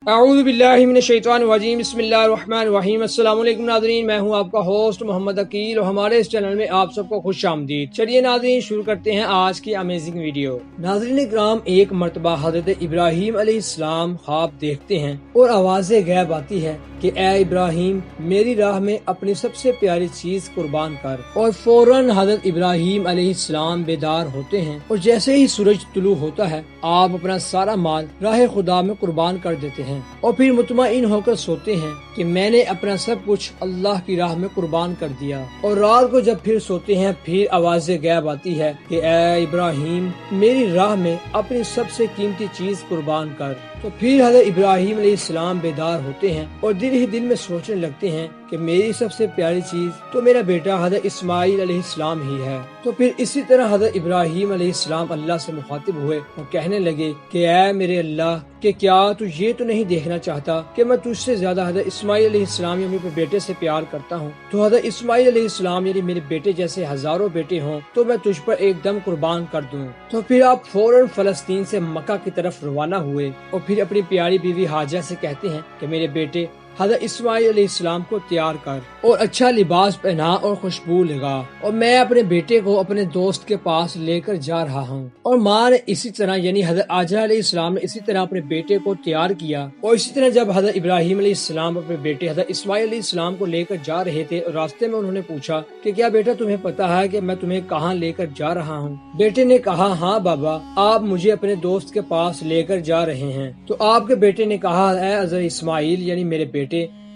اعوذ باللہ من الشیطان الرجیم، بسم اللہ الرحمن الرحیم۔ السلام علیکم ناظرین، میں ہوں آپ کا ہوسٹ محمد عقیل اور ہمارے اس چینل میں آپ سب کو خوش آمدید۔ چلیے ناظرین شروع کرتے ہیں آج کی امیزنگ ویڈیو۔ ناظرین اکرام، ایک مرتبہ حضرت ابراہیم علیہ السلام خواب دیکھتے ہیں اور آواز غیب آتی ہے کہ اے ابراہیم، میری راہ میں اپنی سب سے پیاری چیز قربان کر، اور فوراً حضرت ابراہیم علیہ السلام بیدار ہوتے ہیں اور جیسے ہی سورج طلوع ہوتا ہے آپ اپنا سارا مال راہ خدا میں قربان کر دیتے ہیں اور پھر مطمئن ہو کر سوتے ہیں کہ میں نے اپنا سب کچھ اللہ کی راہ میں قربان کر دیا۔ اور رات کو جب پھر سوتے ہیں پھر آواز غیب آتی ہے کہ اے ابراہیم، میری راہ میں اپنی سب سے قیمتی چیز قربان کر۔ تو پھر حضرت ابراہیم علیہ السلام بیدار ہوتے ہیں اور دل ہی دل میں سوچنے لگتے ہیں کہ میری سب سے پیاری چیز تو میرا بیٹا حضرت اسماعیل علیہ السلام ہی ہے۔ تو پھر اسی طرح حضرت ابراہیم علیہ السلام اللہ سے مخاطب ہوئے اور کہنے لگے کہ اے میرے اللہ، کہ کیا تو یہ تو نہیں دیکھنا چاہتا کہ میں تجھ سے زیادہ حضرت اسماعیل علیہ السلام یعنی اپنے بیٹے سے پیار کرتا ہوں؟ تو حضرت اسماعیل علیہ السلام یعنی میرے بیٹے جیسے ہزاروں بیٹے ہوں تو میں تجھ پر ایک دم قربان کر دوں۔ تو پھر آپ فوراً فلسطین سے مکہ کی طرف روانہ ہوئے اور پھر اپنی پیاری بیوی حاجہ سے کہتے ہیں کہ میرے بیٹے حضرت اسماعیل علیہ السلام کو تیار کر اور اچھا لباس پہنا اور خوشبو لگا، اور میں اپنے بیٹے کو اپنے دوست کے پاس لے کر جا رہا ہوں۔ اور ماں نے اسی طرح یعنی حضرت علیہ السلام نے اسی طرح اپنے بیٹے کو تیار کیا۔ اور اسی طرح جب حضرت ابراہیم علیہ السلام اپنے بیٹے حضرت اسماعیل علیہ السلام کو لے کر جا رہے تھے اور راستے میں انہوں نے پوچھا کہ کیا بیٹا تمہیں پتا ہے کہ میں تمہیں کہاں لے کر جا رہا ہوں؟ بیٹے نے کہا ہاں بابا، آپ مجھے اپنے دوست کے پاس لے کر جا رہے ہیں۔ تو آپ کے بیٹے نے کہا اے حضرت اسماعیل یعنی میرے بیٹے،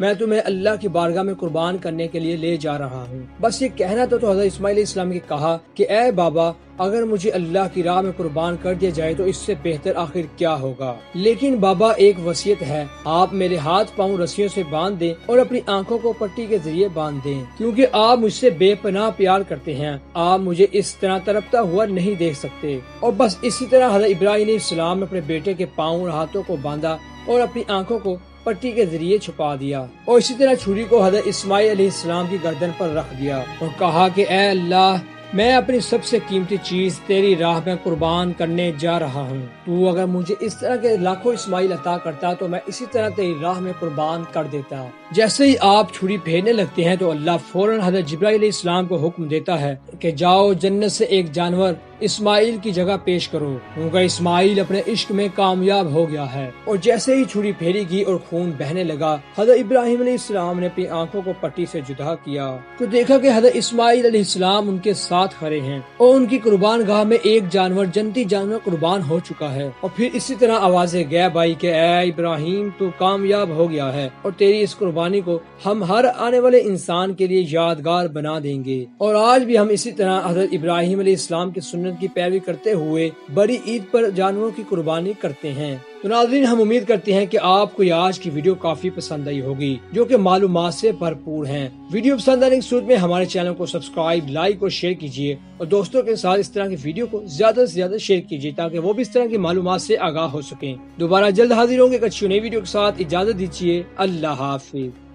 میں تمہیں اللہ کی بارگاہ میں قربان کرنے کے لیے لے جا رہا ہوں۔ بس یہ کہنا تو حضرت اسماعیل علیہ السلام نے کہا کہ اے بابا، اگر مجھے اللہ کی راہ میں قربان کر دیا جائے تو اس سے بہتر آخر کیا ہوگا؟ لیکن بابا ایک وصیت ہے، آپ میرے ہاتھ پاؤں رسیوں سے باندھ دیں اور اپنی آنکھوں کو پٹی کے ذریعے باندھ دیں، کیونکہ آپ مجھ سے بے پناہ پیار کرتے ہیں، آپ مجھے اس طرح تڑپتا ہوا نہیں دیکھ سکتے۔ اور بس اسی طرح حضرت ابراہیم علیہ السلام نے اپنے بیٹے کے پاؤں اور ہاتھوں کو باندھا اور اپنی آنکھوں کو پٹی کے ذریعے چھپا دیا، اور اسی طرح چھری کو حضرت اسماعیل علیہ السلام کی گردن پر رکھ دیا اور کہا کہ اے اللہ، میں اپنی سب سے قیمتی چیز تیری راہ میں قربان کرنے جا رہا ہوں۔ تو اگر مجھے اس طرح کے لاکھوں اسماعیل عطا کرتا تو میں اسی طرح تیری راہ میں قربان کر دیتا۔ جیسے ہی آپ چھری پھیرنے لگتے ہیں تو اللہ فوراً حضرت جبرائیل علیہ السلام کو حکم دیتا ہے کہ جاؤ جنت سے ایک جانور اسماعیل کی جگہ پیش کرو، کیونکہ اسماعیل اپنے عشق میں کامیاب ہو گیا ہے۔ اور جیسے ہی چھری پھیری گئی اور خون بہنے لگا، حضرت ابراہیم علیہ السلام نے اپنی آنکھوں کو پٹی سے جدا کیا تو دیکھا کہ حضرت اسماعیل علیہ السلام ان کے ساتھ کھڑے ہیں اور ان کی قربان گاہ میں ایک جانور جنتی جانور قربان ہو چکا ہے۔ اور پھر اسی طرح آواز غیب آئی کہ اے ابراہیم، تو کامیاب ہو گیا ہے اور تیری اس قربانی کو ہم ہر آنے والے انسان کے لیے یادگار بنا دیں گے۔ اور آج بھی ہم اسی طرح حضرت ابراہیم علیہ السلام کی سنت کی پیروی کرتے ہوئے بڑی عید پر جانوروں کی قربانی کرتے ہیں۔ تو ناظرین ہم امید کرتے ہیں کہ آپ کو یہ آج کی ویڈیو کافی پسند آئی ہوگی، جو کہ معلومات سے بھرپور ہیں۔ ویڈیو پسند آنے کی صورت میں ہمارے چینل کو سبسکرائب، لائک اور شیئر کیجیے، اور دوستوں کے ساتھ اس طرح کی ویڈیو کو زیادہ سے زیادہ شیئر کیجیے تاکہ وہ بھی اس طرح کی معلومات سے آگاہ ہو سکیں۔ دوبارہ جلد حاضر ہوں گے ایک اچھی نئی ویڈیو کے ساتھ، اجازت دیجیے، اللہ حافظ۔